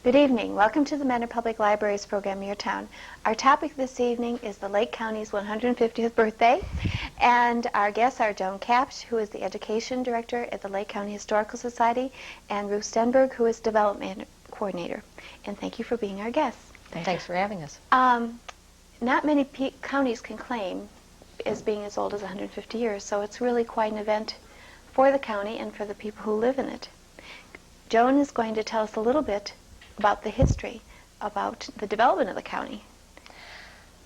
Good evening. Welcome to the Mentor Public Library's program, Your Town. Our topic this evening is the Lake County's 150th birthday, and our guests are Joan Kapsch, who is the Education Director at the Lake County Historical Society, and Ruth Stenberg, who is Development Coordinator. And thank you for being our guests. Thanks for having us. Not many counties can claim as being as old as 150 years, so it's really quite an event for the county and for the people who live in it. Joan is going to tell us a little bit about the history, about the development of the county.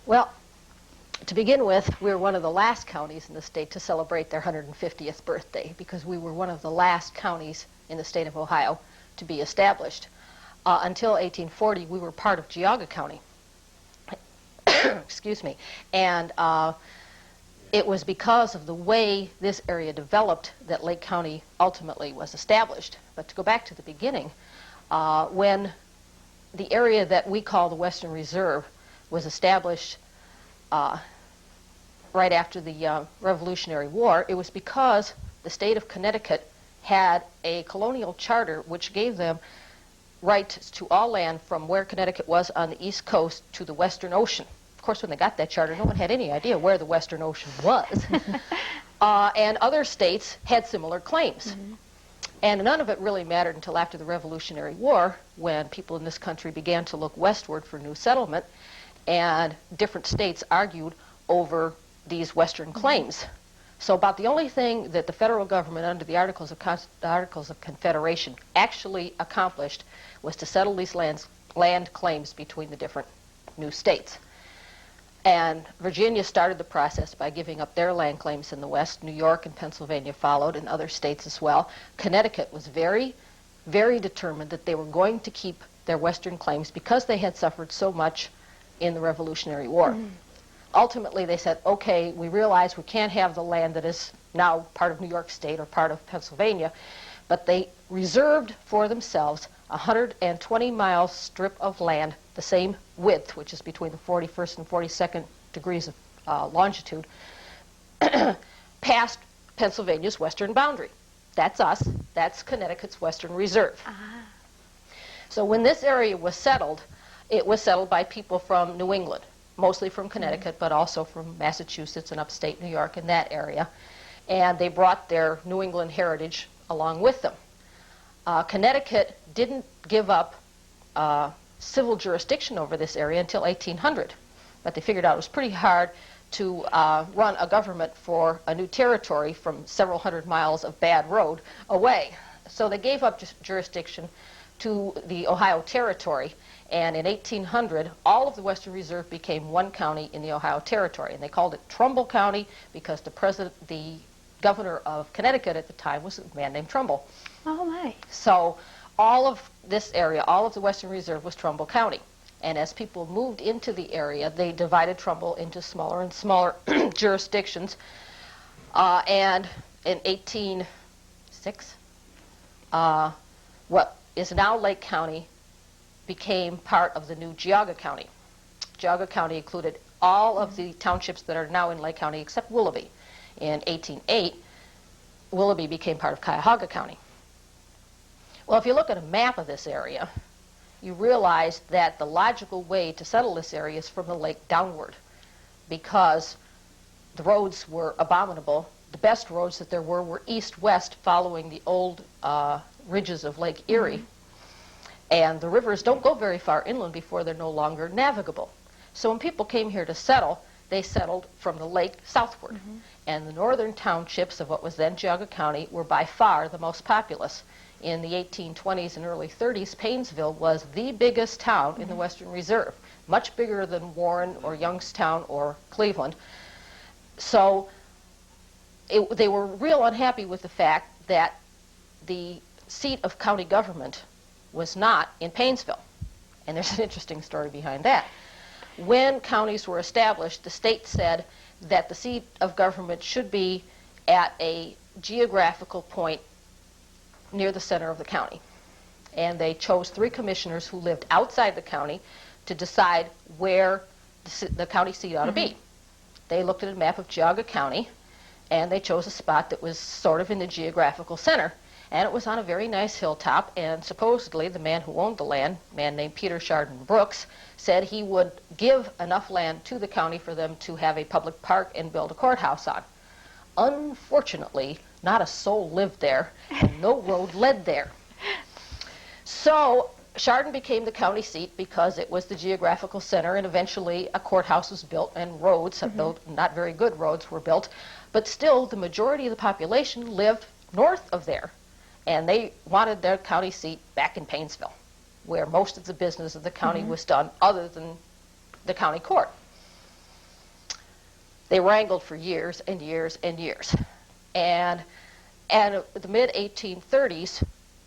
Well, to begin with, we're one of the last counties in the state to celebrate their 150th birthday because we were one of the last counties in the state of Ohio to be established. Until 1840, we were part of Geauga County. Excuse me. And it was because of the way this area developed that Lake County ultimately was established. But to go back to the beginning, when the area that we call the Western Reserve was established right after the Revolutionary War, it was because the state of Connecticut had a colonial charter which gave them rights to all land from where Connecticut was on the east coast to the Western Ocean. Of course, when they got that charter, no one had any idea where the Western Ocean was. And other states had similar claims. Mm-hmm. And none of it really mattered until after the Revolutionary War, when people in this country began to look westward for new settlement, and different states argued over these western claims. So about the only thing that the federal government under the Articles of Confederation actually accomplished was to settle these land claims between the different new states. And Virginia started the process by giving up their land claims in the West. New York and Pennsylvania followed, and other states as well. Connecticut was very, very determined that they were going to keep their western claims because they had suffered so much in the Revolutionary War. Mm. Ultimately, they said, okay, we realize we can't have the land that is now part of New York State or part of Pennsylvania, but they reserved for themselves a 120-mile strip of land, the same width, which is between the 41st and 42nd degrees of longitude, past Pennsylvania's western boundary. That's us. That's Connecticut's Western Reserve. Uh-huh. So when this area was settled, it was settled by people from New England, mostly from Connecticut, but also from Massachusetts and upstate New York in that area. And they brought their New England heritage along with them. Connecticut didn't give up civil jurisdiction over this area until 1800, but they figured out it was pretty hard to run a government for a new territory from several hundred miles of bad road away. So they gave up jurisdiction to the Ohio Territory, and in 1800, all of the Western Reserve became one county in the Ohio Territory, and they called it Trumbull County because the governor of Connecticut at the time was a man named Trumbull. Oh my. So all of this area, all of the Western Reserve was Trumbull County. And as people moved into the area, they divided Trumbull into smaller and smaller jurisdictions. And in 1806, what is now Lake County became part of the new Geauga County. Geauga County included all of the townships that are now in Lake County except Willoughby. In 1808, Willoughby became part of Cuyahoga County. Well, if you look at a map of this area, you realize that the logical way to settle this area is from the lake downward, because the roads were abominable. The best roads that there were east-west, following the old ridges of Lake Erie. Mm-hmm. And the rivers don't go very far inland before they're no longer navigable. So when people came here to settle, they settled from the lake southward. Mm-hmm. And the northern townships of what was then Geauga County were by far the most populous. In the 1820s and early 30s, Painesville was the biggest town mm-hmm. in the Western Reserve, much bigger than Warren or Youngstown or Cleveland. So they were real unhappy with the fact that the seat of county government was not in Painesville. And there's an interesting story behind that. When counties were established, the state said that the seat of government should be at a geographical point near the center of the county. And they chose 3 commissioners who lived outside the county to decide where the county seat ought to be. They looked at a map of Geauga County, and they chose a spot that was sort of in the geographical center. And it was on a very nice hilltop, and supposedly the man who owned the land, a man named Peter Chardon Brooks, said he would give enough land to the county for them to have a public park and build a courthouse on. Unfortunately, not a soul lived there, and no road led there. So Chardon became the county seat because it was the geographical center, and eventually a courthouse was built and roads, though not very good roads, were built. But still, the majority of the population lived north of there, and they wanted their county seat back in Painesville, where most of the business of the county was done other than the county court. They wrangled for years and years and years. And in the mid-1830s,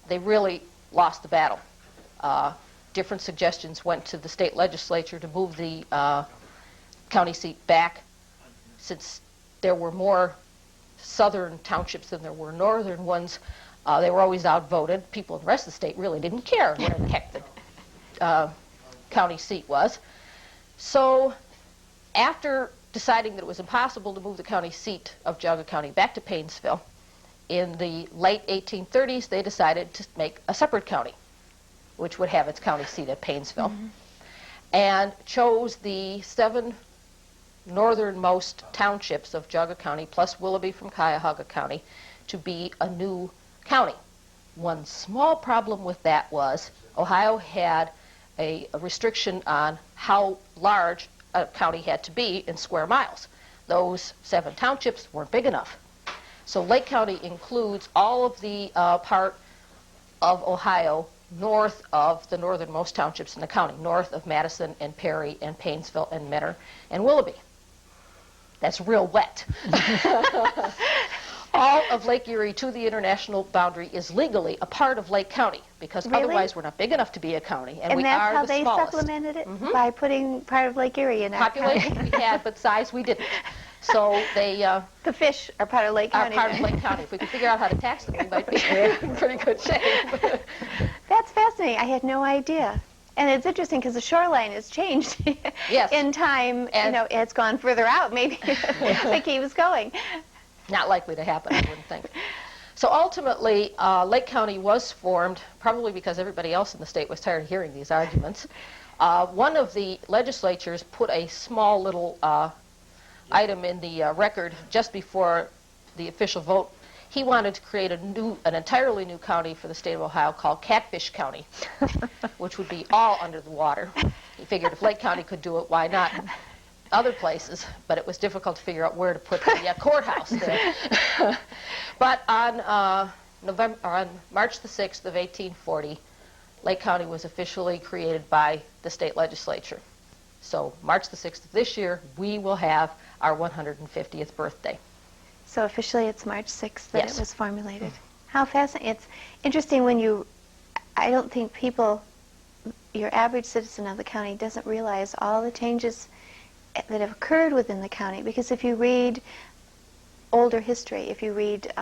they really lost the battle. Different suggestions went to the state legislature to move the county seat back, since there were more southern townships than there were northern ones. They were always outvoted. People in the rest of the state really didn't care where the heck the county seat was. So after deciding that it was impossible to move the county seat of Geauga County back to Painesville, in the late 1830s, they decided to make a separate county, which would have its county seat at Painesville, and chose the 7 northernmost townships of Geauga County, plus Willoughby from Cuyahoga County, to be a new county. One small problem with that was Ohio had a restriction on how large a county had to be in square miles. Those 7 townships weren't big enough. So Lake County includes all of the part of Ohio north of the northernmost townships in the county, north of Madison and Perry and Painesville and Mentor and Willoughby. That's real wet. All of Lake Erie to the international boundary is legally a part of Lake County, because otherwise we're not big enough to be a county, and we are the smallest. And that's how they supplemented it? By putting part of Lake Erie in our county? Population we had, but size we didn't. So they... the fish are part of Lake County. Are part of Lake County. If we could figure out how to tax them, we might be in pretty good shape. That's fascinating. I had no idea. And it's interesting because the shoreline has changed in time. And you know, it's gone further out. Maybe it keeps going. Not likely to happen, I wouldn't think. So ultimately, Lake County was formed, probably because everybody else in the state was tired of hearing these arguments. One of the legislatures put a small little item in the record just before the official vote. He wanted to create an entirely new county for the state of Ohio called Catfish County, which would be all under the water. He figured if Lake County could do it, why not other places? But it was difficult to figure out where to put the courthouse there. But on March the 6th of 1840, Lake County was officially created by the state legislature. So March the 6th of this year, we will have our 150th birthday. So officially it's March 6th that it was formulated. How fascinating. It's interesting when I don't think people, your average citizen of the county doesn't realize all the changes that have occurred within the county. Because if you read older history, if you read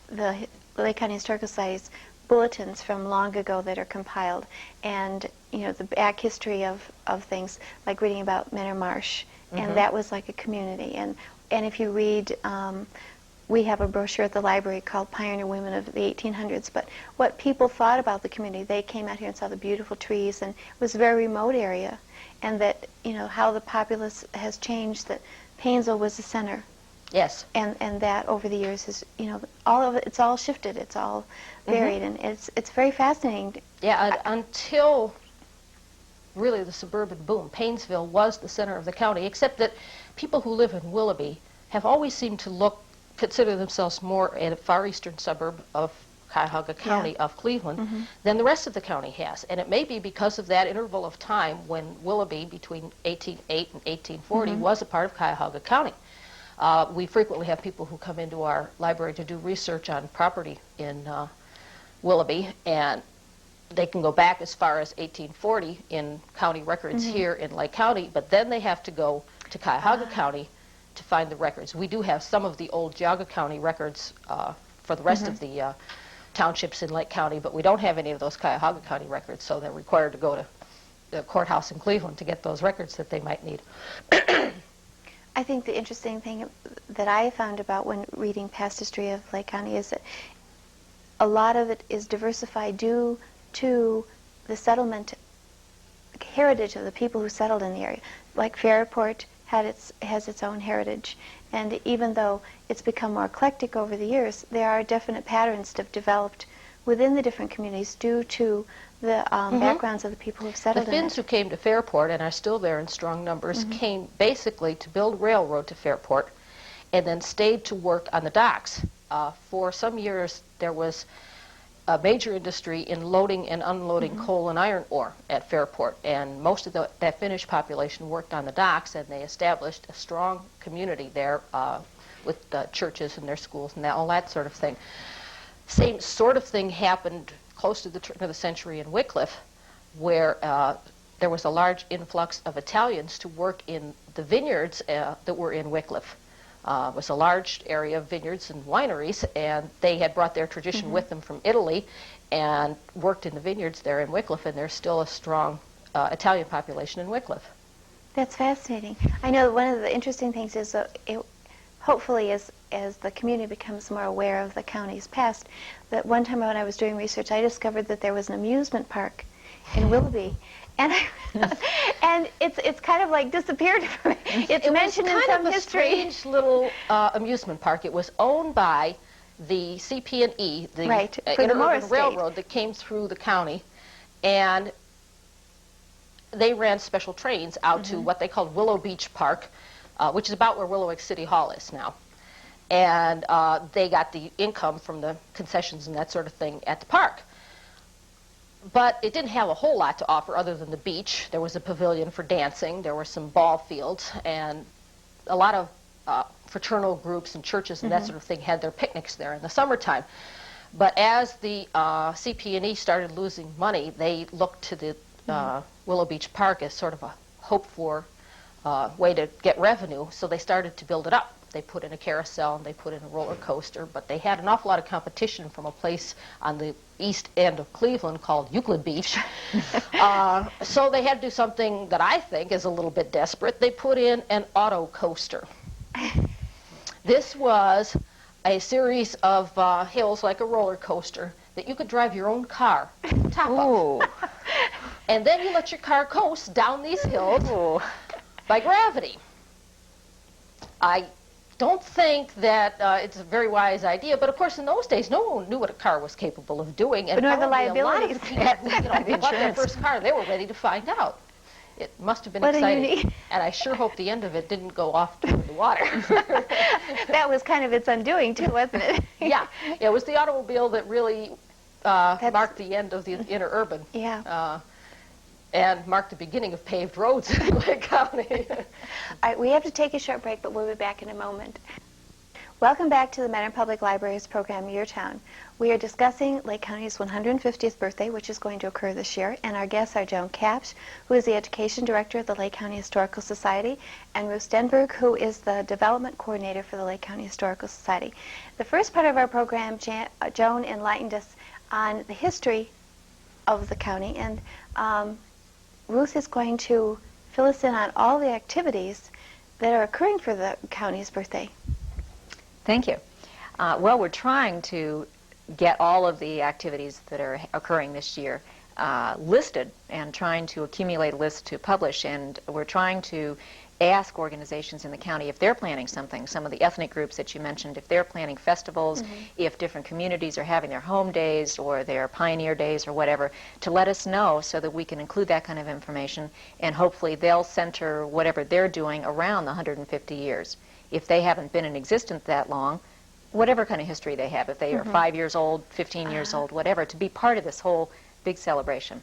the Lake County Historical Society's bulletins from long ago that are compiled, and you know the back history of things, like reading about Mentor Marsh, and that was like a community. And if you read, we have a brochure at the library called Pioneer Women of the 1800s, but what people thought about the community, they came out here and saw the beautiful trees, and it was a very remote area, and that, you know, how the populace has changed, that Painesville was the center. Yes. And that over the years is, you know, all of it, it's all shifted, it's all varied, and it's very fascinating. Yeah, until really the suburban boom, Painesville was the center of the county, except that people who live in Willoughby have always seemed to consider themselves more a far eastern suburb of Cuyahoga County, of Cleveland, than the rest of the county has. And it may be because of that interval of time when Willoughby, between 1808 and 1840, was a part of Cuyahoga County. We frequently have people who come into our library to do research on property in Willoughby, and they can go back as far as 1840 in county records here in Lake County, but then they have to go to Cuyahoga County to find the records. We do have some of the old Geauga County records for the rest of the townships in Lake County, but we don't have any of those Cuyahoga County records, so they're required to go to the courthouse in Cleveland to get those records that they might need. I think the interesting thing that I found about when reading past history of Lake County is that a lot of it is diversified due to the settlement heritage of the people who settled in the area. Like Fairport has its own heritage, and even though it's become more eclectic over the years, there are definite patterns that have developed within the different communities due to the backgrounds of the people who've settled The in Finns it. who came to Fairport and are still there in strong numbers came basically to build railroad to Fairport and then stayed to work on the docks. For some years there was a major industry in loading and unloading coal and iron ore at Fairport, and most of that Finnish population worked on the docks, and they established a strong community there with churches and their schools and all that sort of thing. Same sort of thing happened close to the turn of the century in Wycliffe, where there was a large influx of Italians to work in the vineyards that were in Wycliffe. It was a large area of vineyards and wineries, and they had brought their tradition with them from Italy and worked in the vineyards there in Wycliffe, and there's still a strong Italian population in Wycliffe. That's fascinating. I know one of the interesting things is hopefully as the community becomes more aware of the county's past, that one time when I was doing research, I discovered that there was an amusement park in Willoughby. And and it's kind of like disappeared from it. It's mentioned in some history. It was kind of a strange little amusement park. It was owned by the CP&E, the Interurban Railroad that came through the county, and they ran special trains out to what they called Willow Beach Park, which is about where Willowick City Hall is now. And they got the income from the concessions and that sort of thing at the park. But it didn't have a whole lot to offer other than the beach. There was a pavilion for dancing, there were some ball fields, and a lot of fraternal groups and churches and that sort of thing had their picnics there in the summertime. But as the CP&E started losing money, they looked to the Willow Beach Park as sort of a hope-for way to get revenue, so they started to build it up. They put in a carousel and they put in a roller coaster, but they had an awful lot of competition from a place on the east end of Cleveland called Euclid Beach. So they had to do something that I think is a little bit desperate. They put in an auto coaster. This was a series of hills like a roller coaster that you could drive your own car on top of. And then you let your car coast down these hills by gravity. I don't think that it's a very wise idea, but of course in those days no one knew what a car was capable of doing, and but nor the probably liabilities. A lot of people who bought their first car, they were ready to find out. It must have been exciting, and I sure hope the end of it didn't go off toward the water. That was kind of its undoing too, wasn't it? Yeah, it was the automobile that really marked the end of the interurban. Yeah. And marked the beginning of paved roads in Lake County. All right, we have to take a short break, but we'll be back in a moment. Welcome back to the Mentor Public Library's program, Your Town. We are discussing Lake County's 150th birthday, which is going to occur this year, and our guests are Joan Capsh, who is the Education Director of the Lake County Historical Society, and Ruth Stenberg, who is the Development Coordinator for the Lake County Historical Society. The first part of our program, Joan enlightened us on the history of the county, and Ruth is going to fill us in on all the activities that are occurring for the county's birthday. Thank you. Well, we're trying to get all of the activities that are occurring this year listed and trying to accumulate a list to publish, and we're trying to ask organizations in the county if they're planning something, some of the ethnic groups that you mentioned, if they're planning festivals, if different communities are having their home days or their pioneer days or whatever, to let us know so that we can include that kind of information, and hopefully they'll center whatever they're doing around the 150 years. If they haven't been in existence that long, whatever kind of history they have, if they are 5 years old, 15 years old, whatever, to be part of this whole big celebration.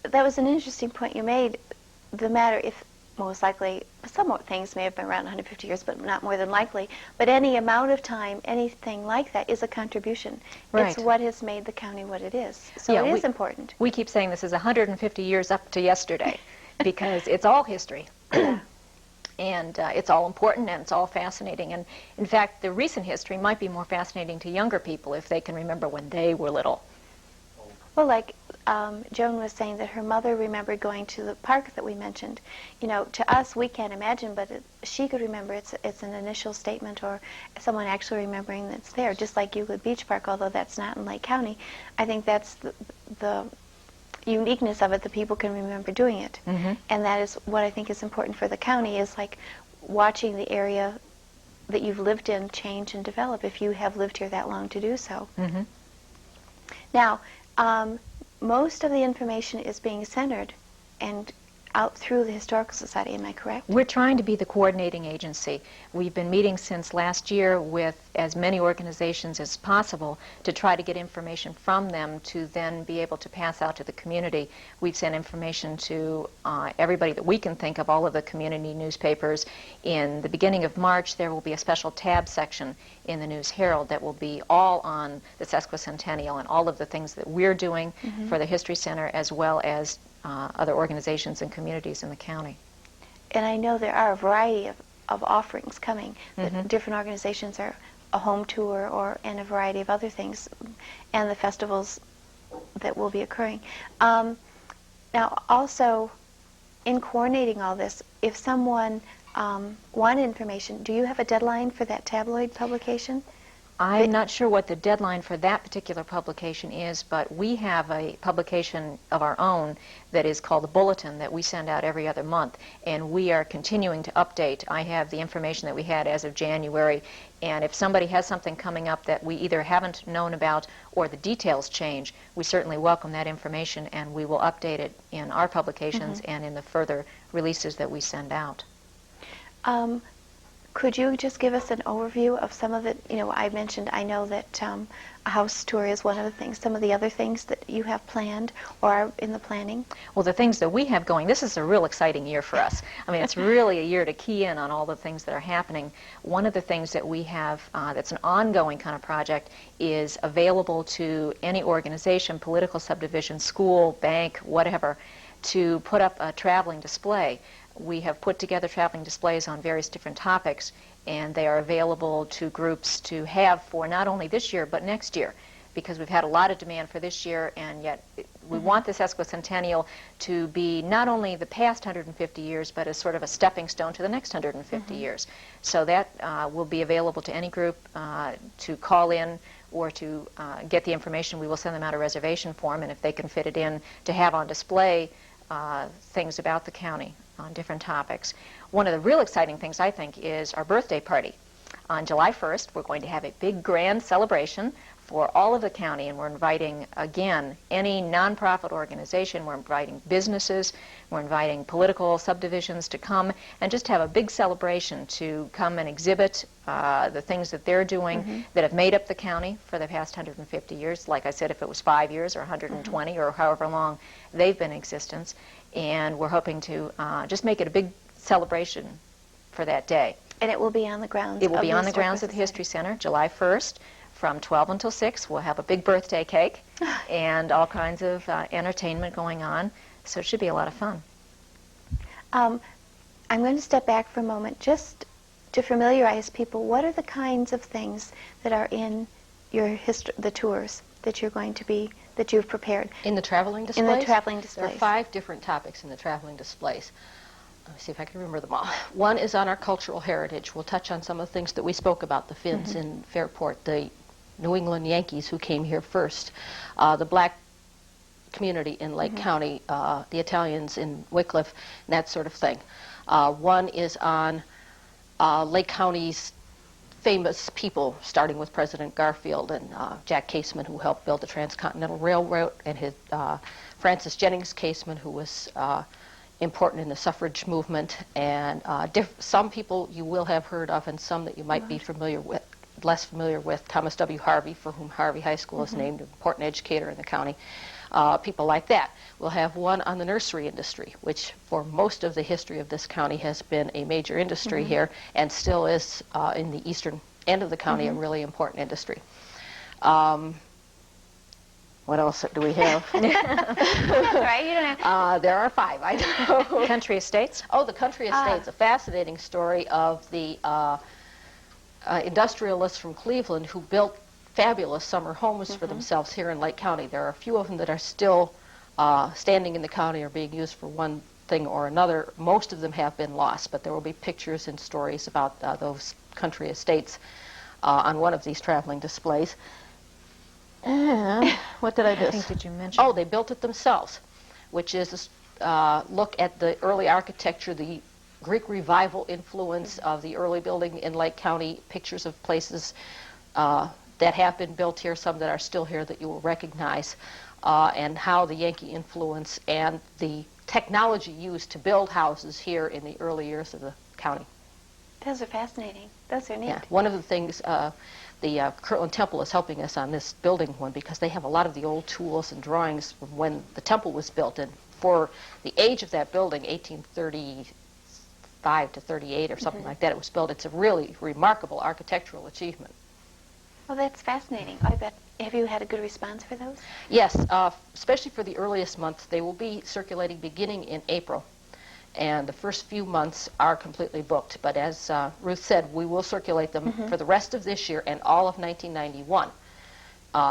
That was an interesting point you made. The matter, if most likely, some things may have been around 150 years, but not more than likely. But any amount of time, anything like that, is a contribution. Right. It's what has made the county what it is. So it is important. We keep saying this is 150 years up to yesterday because it's all history. And it's all important and it's all fascinating. And in fact, the recent history might be more fascinating to younger people if they can remember when they were little. Well, like Joan was saying that her mother remembered going to the park that we mentioned. You know, to us, we can't imagine, but she could remember. It's an initial statement or someone actually remembering that's there, just like Euclid Beach Park, although that's not in Lake County. I think that's the uniqueness of it, that people can remember doing it. And that is what I think is important for the county, is like watching the area that you've lived in change and develop if you have lived here that long to do so. Now, most of the information is being centered and out through the Historical Society, am I correct? We're trying to be the coordinating agency. We've been meeting since last year with as many organizations as possible to try to get information from them to then be able to pass out to the community. We've sent information to everybody that we can think of, all of the community newspapers. In the beginning of March, there will be a special tab section in the News Herald that will be all on the Sesquicentennial and all of the things that we're doing for the History Center, as well as other organizations and communities in the county. And I know there are a variety of offerings coming. That different organizations are a home tour and a variety of other things, and the festivals that will be occurring. Now, also, in coordinating all this, if someone wanted information, do you have a deadline for that tabloid publication? I'm not sure what the deadline for that particular publication is, but we have a publication of our own that is called the Bulletin that we send out every other month, and we are continuing to update. I have the information that we had as of January, and if somebody has something coming up that we either haven't known about or the details change, we certainly welcome that information, and we will update it in our publications and in the further releases that we send out. Could you just give us an overview of some of it? You know, I mentioned, I know that a house tour is one of the things. Some of the other things that you have planned or are in the planning? Well, the things that we have going, this is a real exciting year for us. I mean, it's really a year to key in on all the things that are happening. One of the things that we have that's an ongoing kind of project is available to any organization, political subdivision, school, bank, whatever, to put up a traveling display. We have put together traveling displays on various different topics, and they are available to groups to have for not only this year but next year, because we've had a lot of demand for this year, and yet we want the Sesquicentennial to be not only the past 150 years, but as sort of a stepping stone to the next 150 years. So that will be available to any group to call in or to get the information. We will send them out a reservation form, and if they can fit it in, to have on display things about the county on different topics. One of the real exciting things, I think, is our birthday party. On July 1st, we're going to have a big grand celebration for all of the county, and we're inviting, again, any nonprofit organization. We're inviting businesses, we're inviting political subdivisions to come and just have a big celebration to come and exhibit the things that they're doing that have made up the county for the past 150 years. Like I said, if it was 5 years or 120 or however long they've been in existence. And we're hoping to just make it a big celebration for that day. And it will be on the grounds It will of be the on the grounds of the History Center, July 1st, from 12 until 6. We'll have a big birthday cake and all kinds of entertainment going on, so it should be a lot of fun. I'm going to step back for a moment just to familiarize people. What are the kinds of things that are in your the tours that you're going to be, that you've prepared? In the traveling displays? In the traveling displays. There are 5 different topics in the traveling displays. Let me see if I can remember them all. One is on our cultural heritage. We'll touch on some of the things that we spoke about, the Finns in Fairport, the New England Yankees who came here first, the black community in Lake County, the Italians in Wycliffe, and that sort of thing. One is on Lake County's famous people, starting with President Garfield and Jack Caseman, who helped build the Transcontinental Railroad, and his Francis Jennings Caseman, who was important in the suffrage movement, and some people you will have heard of, and some that you might be familiar with, less familiar with. Thomas W. Harvey, for whom Harvey High School is named, an important educator in the county. People like that. We'll have one on the nursery industry, which for most of the history of this county has been a major industry here, and still is in the eastern end of the county a really important industry. What else do we have? That's right, you don't have There are 5, I know. Country Estates? Oh, the Country Estates, a fascinating story of the industrialists from Cleveland who built fabulous summer homes for themselves here in Lake County. There are a few of them that are still standing in the county or being used for one thing or another. Most of them have been lost, but there will be pictures and stories about those country estates on one of these traveling displays. And what did I miss? I think, did you mention? Oh, they built it themselves, which is a look at the early architecture, the Greek Revival influence of the early building in Lake County, pictures of places that have been built here, some that are still here that you will recognize, and how the Yankee influence and the technology used to build houses here in the early years of the county. Those are fascinating. Those are neat. Yeah, one of the things, the Kirtland Temple is helping us on this building one because they have a lot of the old tools and drawings from when the temple was built. And for the age of that building, 1835 to 38 or something like that, it was built. It's a really remarkable architectural achievement. Well, that's fascinating. I bet. Have you had a good response for those? Yes, especially for the earliest months. They will be circulating beginning in April. And the first few months are completely booked. But as Ruth said, we will circulate them for the rest of this year and all of 1991.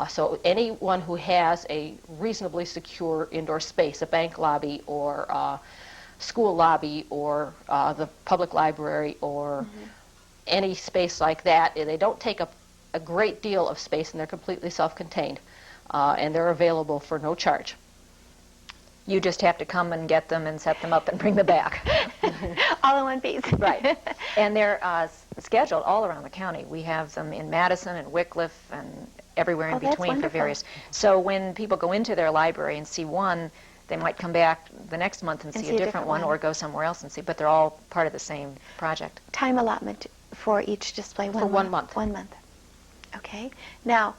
So anyone who has a reasonably secure indoor space, a bank lobby or a school lobby or the public library or any space like that, they don't take up a great deal of space and they're completely self-contained. And they're available for no charge. You just have to come and get them and set them up and bring them back. All in one piece. Right. And they're scheduled all around the county. We have them in Madison and Wickliffe and everywhere in That's between for wonderful. various. So when people go into their library and see one, they might come back the next month and see a different one or go somewhere else and see, but they're all part of the same project. Time allotment for each display? For 1 month. 1 month. Okay. Now,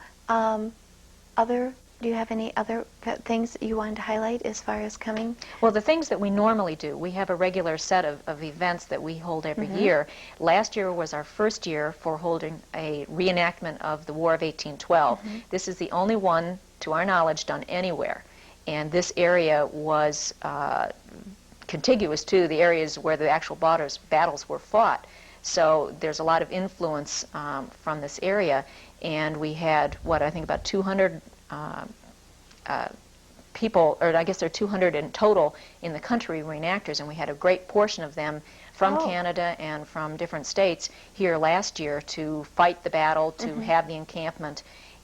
do you have any other things that you wanted to highlight as far as coming? Well, the things that we normally do, we have a regular set of events that we hold every year. Last year was our first year for holding a reenactment of the War of 1812. This is the only one, to our knowledge, done anywhere. And this area was contiguous to the areas where the actual battles were fought. So there's a lot of influence from this area. And we had, I think about 200 people, or I guess there are 200 in total in the country, reenactors, and we had a great portion of them from Canada and from different states here last year to fight the battle, to have the encampment.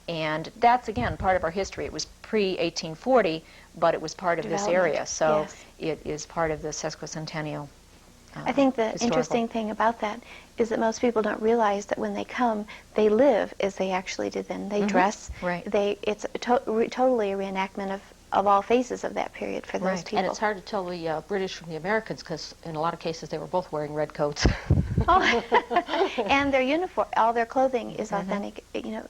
And that's, again, part of our history. It was pre-1840, but it was part of this area, so it is part of the Sesquicentennial. I think the historical. interesting thing about that is that most people don't realize that when they come, they live as they actually did then. They dress. Right. It's totally a reenactment of all phases of that period for those people. And it's hard to tell the British from the Americans because in a lot of cases they were both wearing red coats. And their uniform, all their clothing is authentic. You know,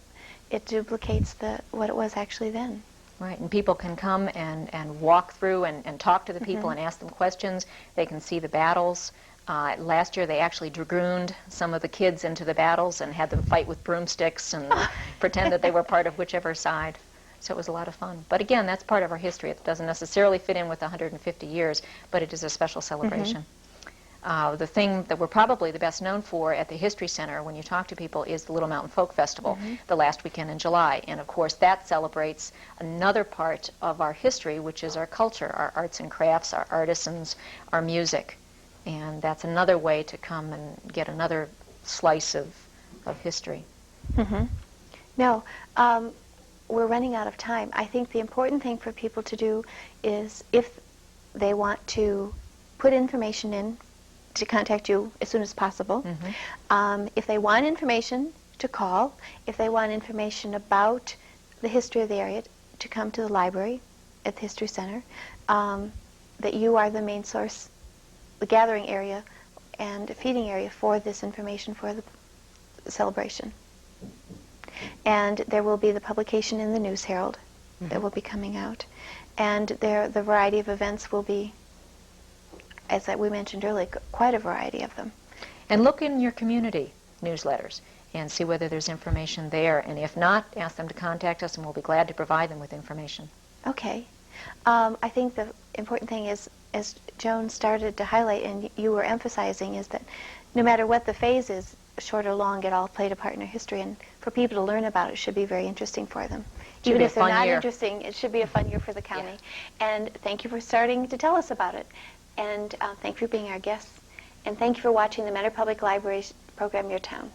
it duplicates what it was actually then. Right, and people can come and walk through and talk to the people and ask them questions. They can see the battles. Last year they actually dragooned some of the kids into the battles and had them fight with broomsticks and pretend that they were part of whichever side. So it was a lot of fun. But again, that's part of our history. It doesn't necessarily fit in with 150 years, but it is a special celebration. The thing that we're probably the best known for at the History Center when you talk to people is the Little Mountain Folk Festival, the last weekend in July. And of course that celebrates another part of our history, which is our culture, our arts and crafts, our artisans, our music. And that's another way to come and get another slice of history. No, we're running out of time. I think the important thing for people to do is if they want to put information in, to contact you as soon as possible. If they want information, to call. If they want information about the history of the area, to come to the library at the History Center. That you are the main source, the gathering area and feeding area for this information for the celebration. And there will be the publication in the News Herald that will be coming out. And the variety of events will be, as we mentioned earlier, quite a variety of them. And look in your community newsletters and see whether there's information there. And if not, ask them to contact us and we'll be glad to provide them with information. Okay. I think the important thing is, as Joan started to highlight and you were emphasizing, is that no matter what the phase is, short or long, it all played a part in our history, and for people to learn about it should be very interesting for them. Should Even be a if they're fun not year. interesting, it should be a fun year for the county. And thank you for starting to tell us about it. And thank you for being our guests. And thank you for watching the Mentor Public Library's program, Your Town.